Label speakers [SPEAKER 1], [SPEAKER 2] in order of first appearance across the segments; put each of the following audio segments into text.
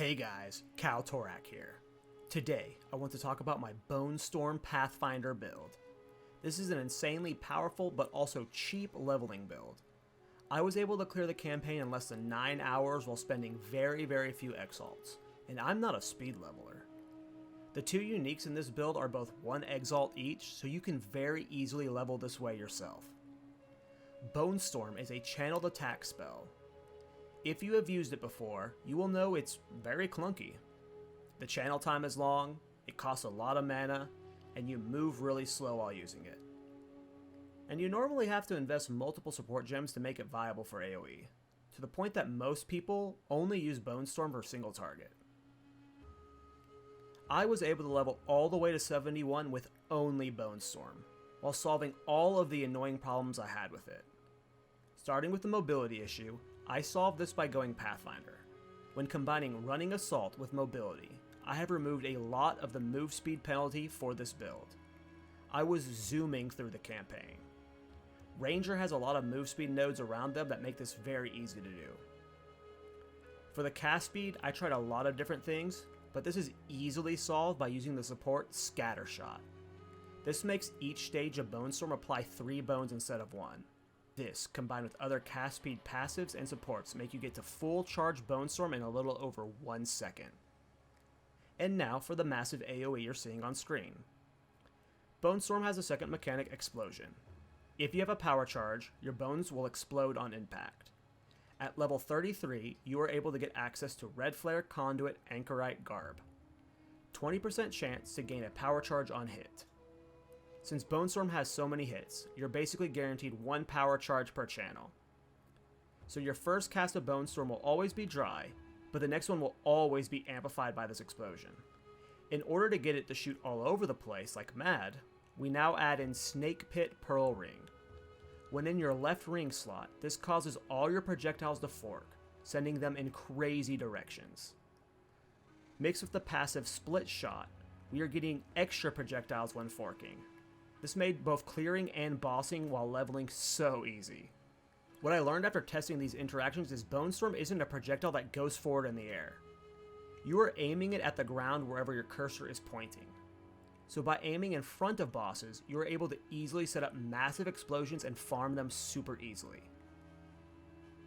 [SPEAKER 1] Hey guys, KallTorak here. Today, I want to talk about my Bonestorm Pathfinder build. This is an insanely powerful but also cheap leveling build. I was able to clear the campaign in less than 9 hours while spending very few exalts, and I'm not a speed leveler. The two uniques in this build are both 1 exalt each, so you can very easily level this way yourself. Bonestorm is a channeled attack spell. If you have used it before, you will know it's very clunky. The channel time is long, it costs a lot of mana, and you move really slow while using it. And you normally have to invest multiple support gems to make it viable for AoE, to the point that most people only use Bonestorm for single target. I was able to level all the way to 71 with only Bonestorm, while solving all of the annoying problems I had with it. Starting with the mobility issue, I solved this by going Pathfinder. When combining running assault with mobility, I have removed a lot of the move speed penalty for this build. I was zooming through the campaign. Ranger has a lot of move speed nodes around them that make this very easy to do. For the cast speed, I tried a lot of different things, but this is easily solved by using the support Scatter Shot. This makes each stage of Bonestorm apply 3 bones instead of 1. This, combined with other cast speed passives and supports, make you get to full charge Bonestorm in a little over 1 second. And now for the massive AoE you're seeing on screen. Bonestorm has a second mechanic, Explosion. If you have a power charge, your bones will explode on impact. At level 33, you are able to get access to Red Flare, Conduit, Anchorite, Garb. 20% chance to gain a power charge on hit. Since Bonestorm has so many hits, you're basically guaranteed 1 power charge per channel. So your first cast of Bonestorm will always be dry, but the next one will always be amplified by this explosion. In order to get it to shoot all over the place like mad, we now add in Snake Pit Pearl Ring. When in your left ring slot, this causes all your projectiles to fork, sending them in crazy directions. Mixed with the passive Split Shot, we are getting extra projectiles when forking. This made both clearing and bossing while leveling so easy. What I learned after testing these interactions is Bonestorm isn't a projectile that goes forward in the air. You are aiming it at the ground wherever your cursor is pointing. So by aiming in front of bosses, you are able to easily set up massive explosions and farm them super easily.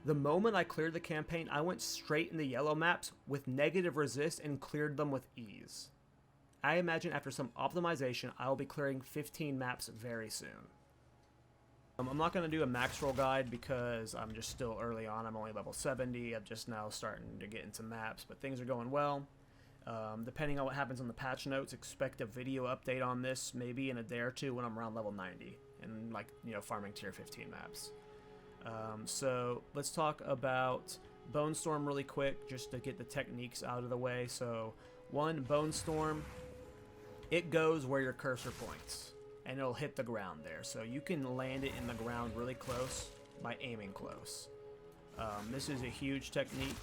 [SPEAKER 1] The moment I cleared the campaign, I went straight in the yellow maps with negative resist and cleared them with ease. I imagine after some optimization, I will be clearing 15 maps very soon. I'm not going to do a max roll guide because I'm just still early on. I'm only level 70. I'm just now starting to get into maps, but things are going well. Depending on what happens on the patch notes, expect a video update on this maybe in a day or two when I'm around level 90 and farming tier 15 maps. So let's talk about Bonestorm really quick just to get the techniques out of the way. So 1, Bonestorm. It goes where your cursor points, and it'll hit the ground there. So you can land it in the ground really close by aiming close. This is a huge technique.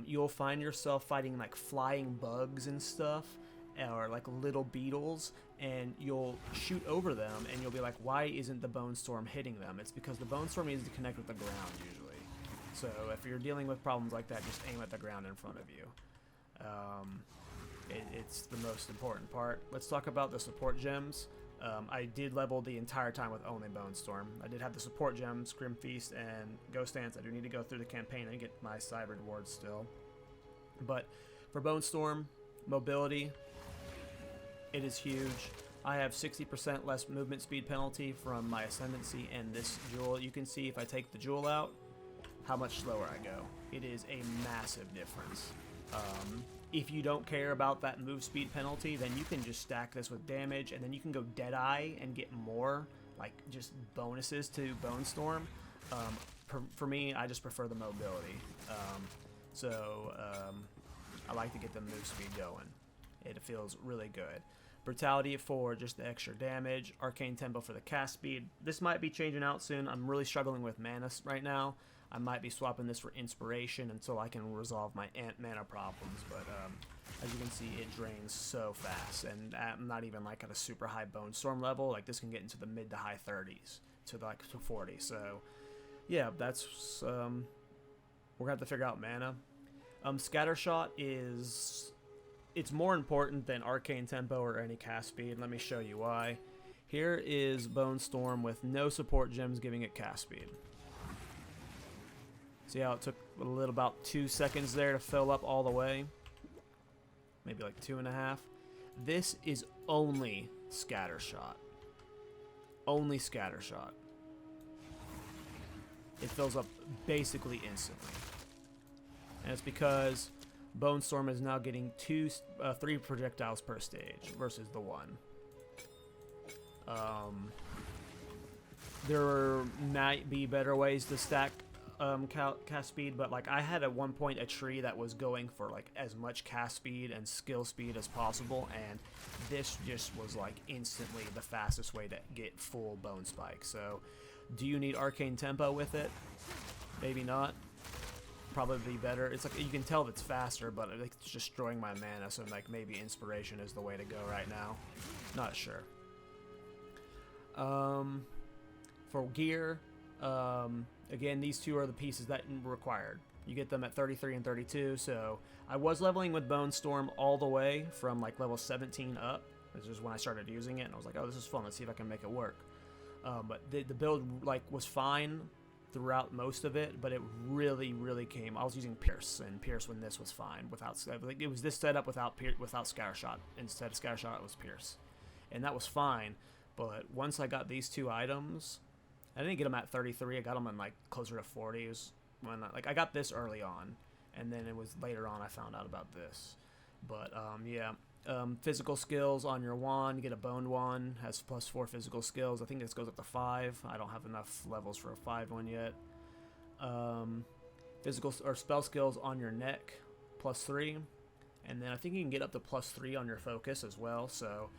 [SPEAKER 1] You'll find yourself fighting like flying bugs and stuff, or like little beetles, and you'll shoot over them, and you'll be like, why isn't the Bonestorm hitting them? It's because the Bonestorm needs to connect with the ground usually. So if you're dealing with problems like that, just aim at the ground in front of you. It's the most important part. Let's talk about the support gems. I did level the entire time with only Bonestorm. I did have the support gems, Grim Feast, and Ghost Dance. I do need to go through the campaign and get my side rewards still. But for Bonestorm, mobility, it is huge. I have 60% less movement speed penalty from my Ascendancy and this jewel. You can see if I take the jewel out, how much slower I go. It is a massive difference. If you don't care about that move speed penalty, then you can just stack this with damage, and then you can go Deadeye and get more, like, just bonuses to Bonestorm. For me, I just prefer the mobility. I like to get the move speed going. It feels really good. Brutality for just the extra damage. Arcane Tempo for the cast speed. This might be changing out soon. I'm really struggling with mana right now. I might be swapping this for Inspiration until I can resolve my mana problems, but as you can see, it drains so fast, and I'm not even like at a super high Bonestorm level. Like, this can get into the mid to high 30s to like to 40. So yeah, that's we're gonna have to figure out mana. Scattershot is... It's more important than Arcane Tempo or any cast speed. Let me show you why. Here is Bonestorm with no support gems giving it cast speed. See how it took about 2 seconds there to fill up all the way? Maybe like 2.5. This is only Scattershot. Only Scattershot. It fills up basically instantly. And it's because Bonestorm is now getting 3 projectiles per stage versus the 1. There might be better ways to stack cast speed, but like I had at one point a tree that was going for like as much cast speed and skill speed as possible, and this just was like instantly the fastest way to get full bone spike. So do you need arcane tempo with it? Maybe not. Probably be better. It's like you can tell it's faster, but it's just destroying my mana, so like maybe inspiration is the way to go right now. Not sure. For gear, again, these two are the pieces that are required. You get them at 33 and 32, so I was leveling with Bonestorm all the way from like level 17 up. This is when I started using it, and I was like, oh, this is fun. Let's see if I can make it work. But the build like was fine throughout most of it, but it really came. I was using Pierce, and Pierce when this was fine without. Like, it was this setup without Scattershot. Instead of Scattershot, it was Pierce, and that was fine. But once I got these two items, I didn't get them at 33. I got them in like closer to 40. It was when I got this early on, and then it was later on I found out about this. But yeah. Physical skills on your wand, you get a boned wand, has +4 physical skills. I think this goes up to 5. I don't have enough levels for a 5 one yet. Physical or spell skills on your neck, +3. And then I think you can get up to +3 on your focus as well. So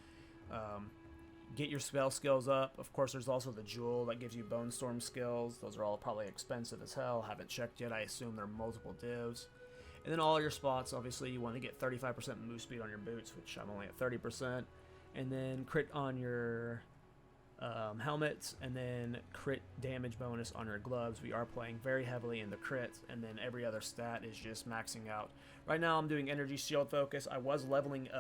[SPEAKER 1] get your spell skills up. Of course, there's also the jewel that gives you Bonestorm skills. Those are all probably expensive as hell. Haven't checked yet. I assume they're multiple divs. And then all your spots, obviously, you want to get 35% move speed on your boots, which I'm only at 30%. And then crit on your helmets, and then crit damage bonus on your gloves. We are playing very heavily in the crit, and then every other stat is just maxing out. Right now, I'm doing energy shield focus. I was leveling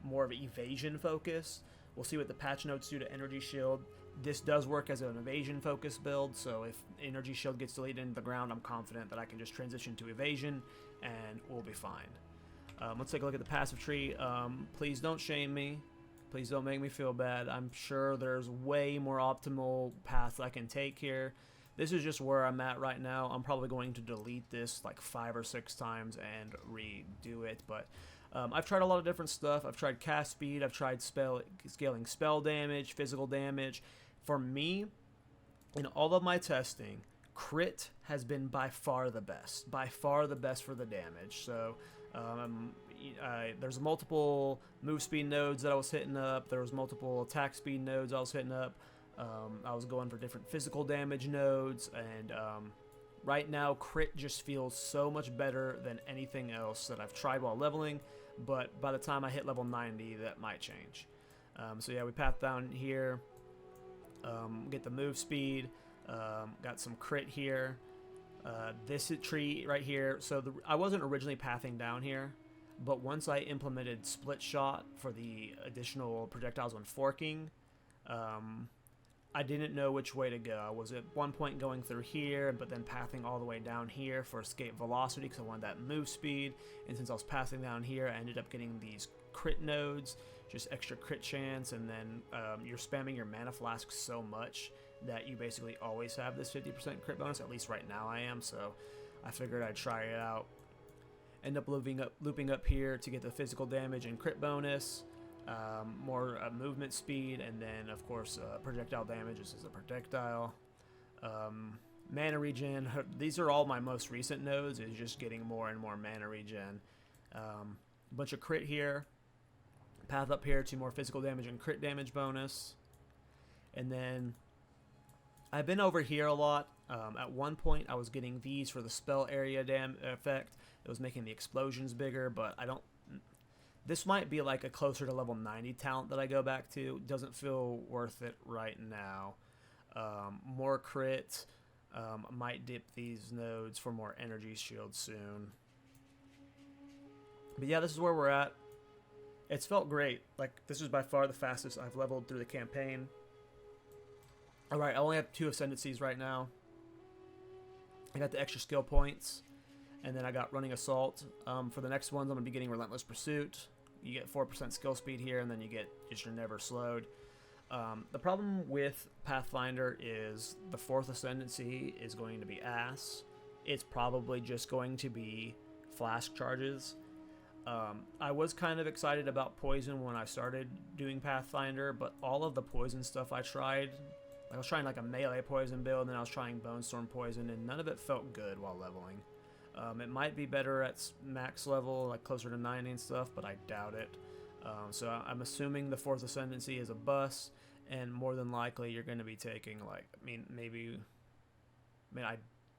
[SPEAKER 1] more of an evasion focus. We'll see what the patch notes do to energy shield. This does work as an evasion focus build, so if energy shield gets deleted into the ground, I'm confident that I can just transition to evasion and we'll be fine. Let's take a look at the passive tree. Please don't shame me. Please don't make me feel bad. I'm sure there's way more optimal paths I can take here. This is just where I'm at right now. I'm probably going to delete this like 5 or 6 times and redo it, but I've tried a lot of different stuff. I've tried cast speed, I've tried scaling spell damage, physical damage. For me, in all of my testing, crit has been by far the best. By far the best for the damage. So there's multiple move speed nodes that I was hitting up. There was multiple attack speed nodes I was hitting up. I was going for different physical damage nodes. And right now, crit just feels so much better than anything else that I've tried while leveling. But by the time I hit level 90, that might change. So yeah, we path down here. Get the move speed, got some crit here, this tree right here. So I wasn't originally pathing down here, but once I implemented split shot for the additional projectiles when forking, I didn't know which way to go. I was at one point going through here, but then pathing all the way down here for escape velocity because I wanted that move speed, and since I was passing down here, I ended up getting these crit nodes, just extra crit chance, and then you're spamming your mana flask so much that you basically always have this 50% crit bonus. At least right now I am, so I figured I'd try it out. End up looping up here to get the physical damage and crit bonus, more movement speed, and then of course projectile damage. This is a projectile. Mana regen. These are all my most recent nodes. Is just getting more and more mana regen. Bunch of crit here. Path up here to more physical damage and crit damage bonus. And then I've been over here a lot. At one point I was getting these for the spell area effect. It was making the explosions bigger, but I don't... This might be like a closer to level 90 talent that I go back to. Doesn't feel worth it right now. More crit. I might dip these nodes for more energy shield soon. But yeah, this is where we're at. It's felt great. Like, this is by far the fastest I've leveled through the campaign. Alright, I only have 2 ascendancies right now. I got the extra skill points, and then I got Running Assault. For the next ones, I'm going to be getting Relentless Pursuit. You get 4% skill speed here, and then you get just You're Never Slowed. The problem with Pathfinder is the 4th ascendancy is going to be ass. It's probably just going to be flask charges. I was kind of excited about poison when I started doing Pathfinder, but all of the poison stuff I tried, I was trying like a melee poison build, and then I was trying Bonestorm poison, and none of it felt good while leveling. It might be better at max level, like closer to 90 and stuff, but I doubt it. So I'm assuming the 4th ascendancy is a bust, and more than likely you're going to be taking like, I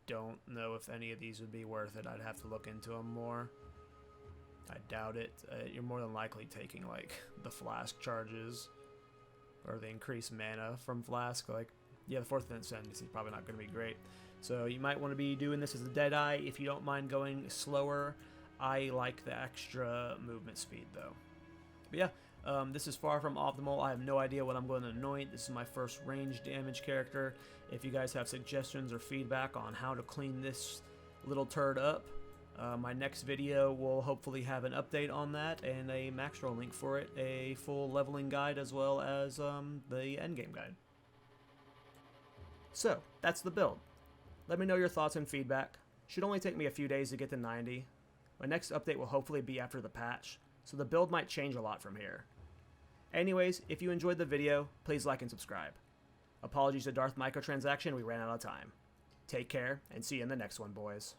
[SPEAKER 1] don't know if any of these would be worth it. I'd have to look into them more. I doubt it. You're more than likely taking like the flask charges or the increased mana from flask. Like, yeah, the 4th ascendancy is probably not going to be great. So you might want to be doing this as a Deadeye if you don't mind going slower. I like the extra movement speed though. But yeah, this is far from optimal. I have no idea what I'm going to anoint. This is my first range damage character. If you guys have suggestions or feedback on how to clean this little turd up, my next video will hopefully have an update on that and a max roll link for it, a full leveling guide as well as the endgame guide. So, that's the build. Let me know your thoughts and feedback. Should only take me a few days to get to 90. My next update will hopefully be after the patch, so the build might change a lot from here. Anyways, if you enjoyed the video, please like and subscribe. Apologies to Darth Microtransaction, we ran out of time. Take care, and see you in the next one, boys.